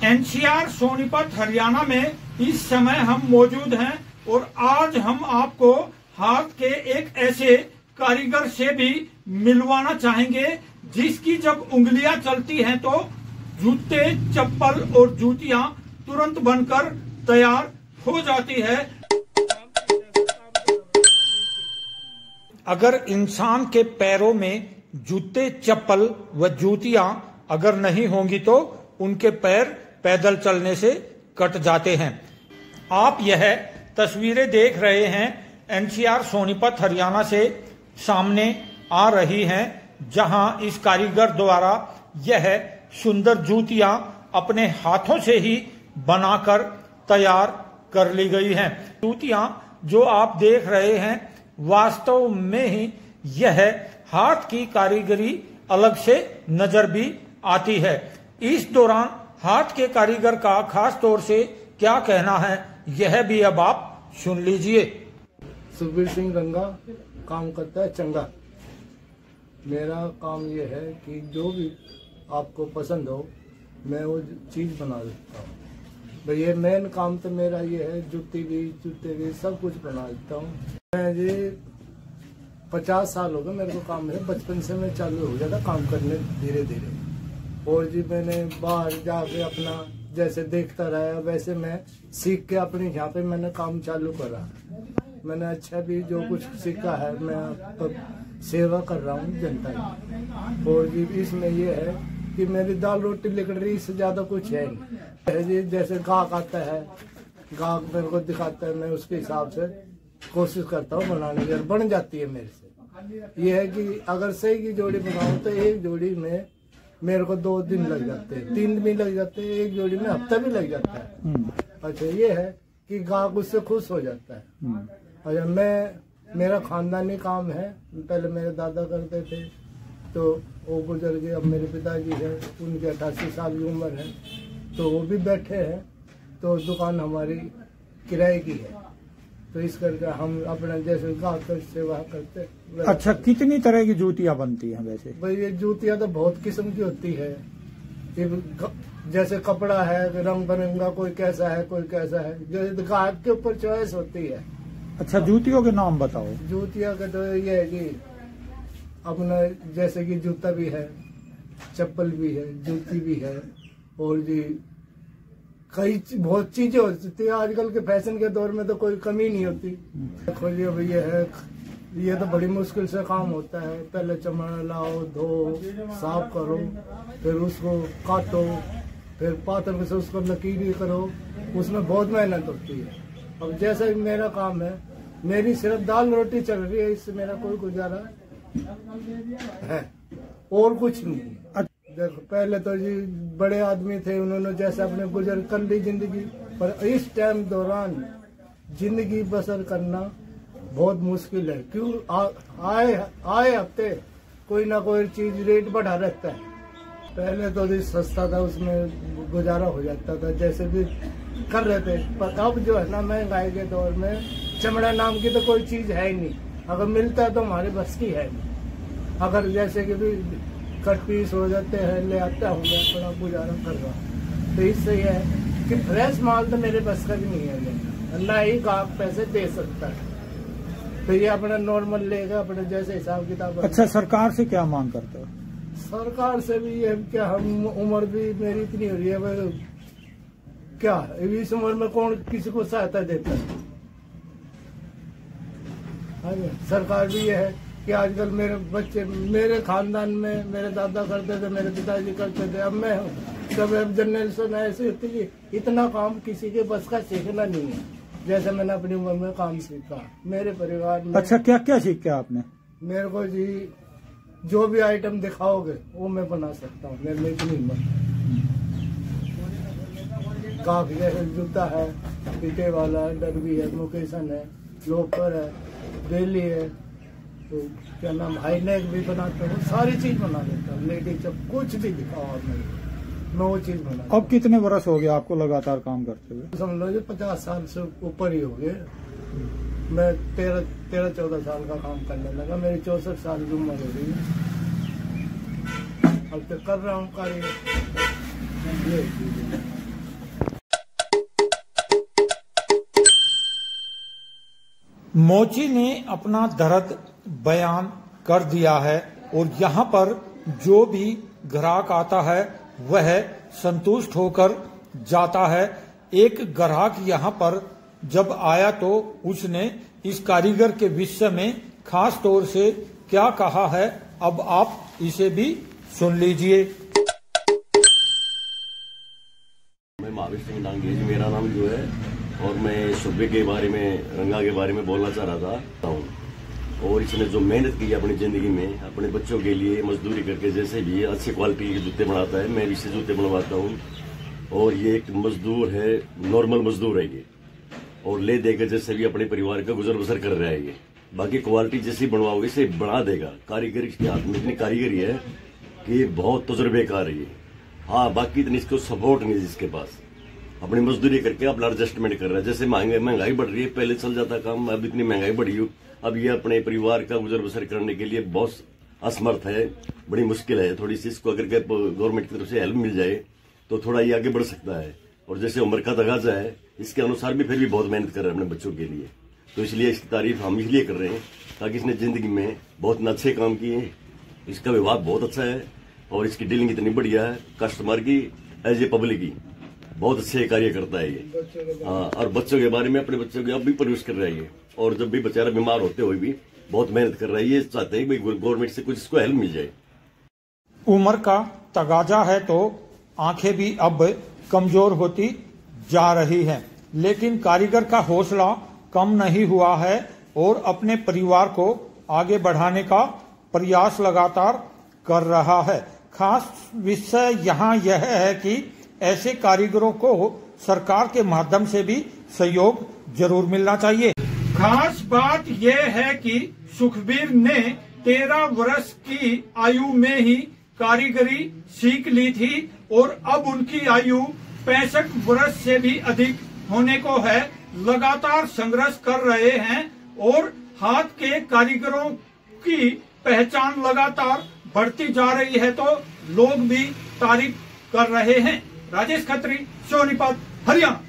NCR Sonipat Haryana में इस समय हम मौजूद हैं और आज हम आपको हाथ के एक ऐसे कारीगर से भी मिलवाना चाहेंगे जिसकी जब उंगलियां चलती हैं तो जूते, चप्पल और जूतियां तुरंत बनकर तैयार हो जाती है। अगर इंसान के पैरों में जूते, चप्पल व जूतियां अगर नहीं होंगी तो उनके पैर पैदल चलने से कट जाते हैं। आप यह तस्वीरें देख रहे हैं एनसीआर सोनीपत हरियाणा से सामने आ रही हैं, जहां इस कारीगर द्वारा यह सुंदर जूतियां अपने हाथों से ही बनाकर तैयार कर ली गई हैं। जूतियां जो आप देख रहे हैं वास्तव में ही यह हाथ की कारीगरी अलग से नजर भी आती है। इस दौरान हाथ के कारीगर का खास तौर से क्या कहना है यह भी अब आप सुन लीजिए। सुखबीर सिंह रंगा काम करता है चंगा। मेरा काम ये है कि जो भी आपको पसंद हो मैं वो चीज़ बना देता हूँ। भाई ये मेन काम तो मेरा ये है, जूते भी सब कुछ बना देता हूँ। मैं ये 50 साल हो गए मेरे को काम है। बचपन से मैं चालू हो गया था काम करने धीरे धीरे। और जी मैंने बाहर जाके अपना जैसे देखता रहा वैसे मैं सीख के अपने यहाँ पे मैंने काम चालू करा। मैंने अच्छा भी जो कुछ सीखा है मैं सेवा कर रहा हूँ जनता की। और जी इसमें ये है कि मेरी दाल रोटी लिखड़ रही, इससे ज्यादा कुछ है नहीं। जी जैसे गाहक आता है, गाहक मेरे को दिखाता है, मैं उसके हिसाब से कोशिश करता हूँ बनाने की, बन जाती है मेरे से। ये है कि अगर सही की जोड़ी बनाऊँ तो एक जोड़ी में मेरे को 2 दिन लग जाते हैं, 3 दिन लग जाते हैं, एक जोड़ी में हफ्ता भी लग जाता है। अच्छा ये है कि गाहक उससे खुश हो जाता है। अच्छा मेरा खानदानी काम है। पहले मेरे दादा करते थे तो वो गुजर गए, अब मेरे पिताजी हैं, उनके 88 साल की उम्र है तो वो भी बैठे हैं। तो दुकान हमारी किराए की है, तो इस करके हम अपना जैसे गाहक सेवा करते। अच्छा, कितनी तरह की जूतियां बनती हैं वैसे? भाई ये जूतियां तो बहुत किस्म की होती है। जैसे कपड़ा है रंग बिरंगा, कोई कैसा है कोई कैसा है, जैसे गाहक के ऊपर चॉइस होती है। अच्छा, जूतियों के नाम बताओ। जूतियां का तो ये है कि अपना जैसे कि जूता भी है, चप्पल भी है, जूती भी है, और जी कई बहुत चीजें होती है। आजकल के फैशन के दौर में तो कोई कमी नहीं होती। खोलिए भैया है, ये तो बड़ी मुश्किल से काम होता है। पहले चमड़ा लाओ, धो, साफ करो, फिर उसको काटो, फिर पातर से उसको लकीर करो, उसमें बहुत मेहनत होती है। अब जैसा मेरा काम है, मेरी सिर्फ दाल रोटी चल रही है, इससे मेरा कोई गुजारा है और कुछ नहीं। देखो पहले तो जी बड़े आदमी थे, उन्होंने जैसे अपने गुजर कर ली जिंदगी, पर इस टाइम दौरान जिंदगी बसर करना बहुत मुश्किल है। क्यों आए हफ्ते कोई ना कोई चीज रेट बढ़ा रहता है। पहले तो जी सस्ता था, उसमें गुजारा हो जाता था, जैसे भी कर रहे थे। पर अब जो है ना महंगाई के दौर में चमड़ा नाम की तो कोई चीज है ही नहीं। अगर मिलता है तो हमारे बस की है नहीं। अगर जैसे कि भी कट पीस हो जाते हैं, ले आता हूँ मैं, अपना गुजारा कर रहा हूँ। तो इससे यह है कि फ्रेश माल तो मेरे बस का भी नहीं है, ना ही गाहक पैसे दे सकता है। तो ये अपना नॉर्मल लेगा, अपने जैसे हिसाब किताब। अच्छा, सरकार से क्या मांग करते हो? सरकार से भी ये क्या, हम उम्र भी मेरी इतनी हो रही है, क्या इस उम्र में कौन किसी को सहायता देता है। सरकार भी ये है कि आजकल मेरे बच्चे, मेरे खानदान में मेरे दादा करते थे, मेरे पिताजी करते थे, अब मैं हूँ। जब अब जनरेशन ऐसी होती है, इतना काम किसी के बस का सीखना नहीं है जैसे मैंने अपनी उम्र में काम सीखा मेरे परिवार में। अच्छा, क्या क्या सीखा आपने? मेरे को जी जो भी आइटम दिखाओगे वो मैं बना सकता हूँ, मेरे में इतनी हिम्मत। काफी जैसे जूता है, पीटे वाला, डरबी है, मुकेशन है, लोफर है, बेली है, तो क्या नाम हाई नेक भी बनाता हूँ, सारी चीज बना देता हूँ। लेडीज जब कुछ भी दिखाओ आप मैं वो चीज बना। अब कितने वर्ष हो गए आपको लगातार काम करते हुए? समझ लो 50 साल से ऊपर ही हो गए। मैं 13-14 साल का काम करने लगा, मेरी 64 साल की उम्र हो गई है। अब तो कर रहा हूँ कार्य। मोची ने अपना दर्द बयान कर दिया है और यहाँ पर जो भी ग्राहक आता है वह संतुष्ट होकर जाता है। एक ग्राहक यहाँ पर जब आया तो उसने इस कारीगर के विषय में खास तौर से क्या कहा है, अब आप इसे भी सुन लीजिए। मैं महावीर सिंह नांगी, मेरा नाम जो है, और मैं शुभे के बारे में, रंगा के बारे में बोलना चाह रहा था। और इसने जो मेहनत की है अपनी जिंदगी में, अपने बच्चों के लिए मजदूरी करके, जैसे भी अच्छी क्वालिटी के जूते बनाता है, मैं भी इससे जूते बनवाता हूँ। और ये एक मजदूर है, नॉर्मल मजदूर है ये, और ले देकर जैसे भी अपने परिवार का गुजर बसर कर रहा है ये। बाकी क्वालिटी जैसी बनवाओगे इसे बना देगा। कारीगर के हाथ में इतनी कारीगरी है कि बहुत तजुर्बेकार है ये। हाँ, बाकी इतनी इसको सपोर्ट नहीं है जिसके पास, अपनी मजदूरी करके अपना एडजस्टमेंट कर रहा है। जैसे महंगाई बढ़ रही है, पहले चल जाता काम, अब इतनी महंगाई बढ़ी हो, अब ये अपने परिवार का गुजर बसर करने के लिए बहुत असमर्थ है, बड़ी मुश्किल है। थोड़ी सी इसको अगर गवर्नमेंट की तरफ से हेल्प मिल जाए तो थोड़ा ये आगे बढ़ सकता है। और जैसे उम्र का तगाजा है, इसके अनुसार भी फिर भी बहुत मेहनत कर रहा है अपने बच्चों के लिए, तो इसलिए इसकी तारीफ हम इसलिए कर रहे हैं ताकि इसने जिंदगी में बहुत अच्छे काम किए। इसका व्यवहार बहुत अच्छा है और इसकी डीलिंग इतनी बढ़िया है, कस्टमर की एज ए पब्लिक की बहुत अच्छे कार्य करता है ये। हाँ, और बच्चों के बारे में, अपने बच्चों के अब भी परवरिश कर रहा है ये, और जब भी बेचारा बीमार होते हुए भी बहुत मेहनत कर रहा है। ये चाहते हैं कि गवर्नमेंट से कुछ इसको हेल्प मिल जाए। उम्र का तगाजा है तो आंखें भी अब कमजोर होती जा रही हैं, लेकिन कारीगर का हौसला कम नहीं हुआ है और अपने परिवार को आगे बढ़ाने का प्रयास लगातार कर रहा है। खास विषय यहाँ यह है कि ऐसे कारीगरों को सरकार के माध्यम से भी सहयोग जरूर मिलना चाहिए। खास बात यह है कि सुखबीर ने 13 वर्ष की आयु में ही कारीगरी सीख ली थी और अब उनकी आयु 65 वर्ष से भी अधिक होने को है। लगातार संघर्ष कर रहे हैं और हाथ के कारीगरों की पहचान लगातार बढ़ती जा रही है, तो लोग भी तारीफ कर रहे हैं। राजेश खत्री, सोनीपत, हरियाणा।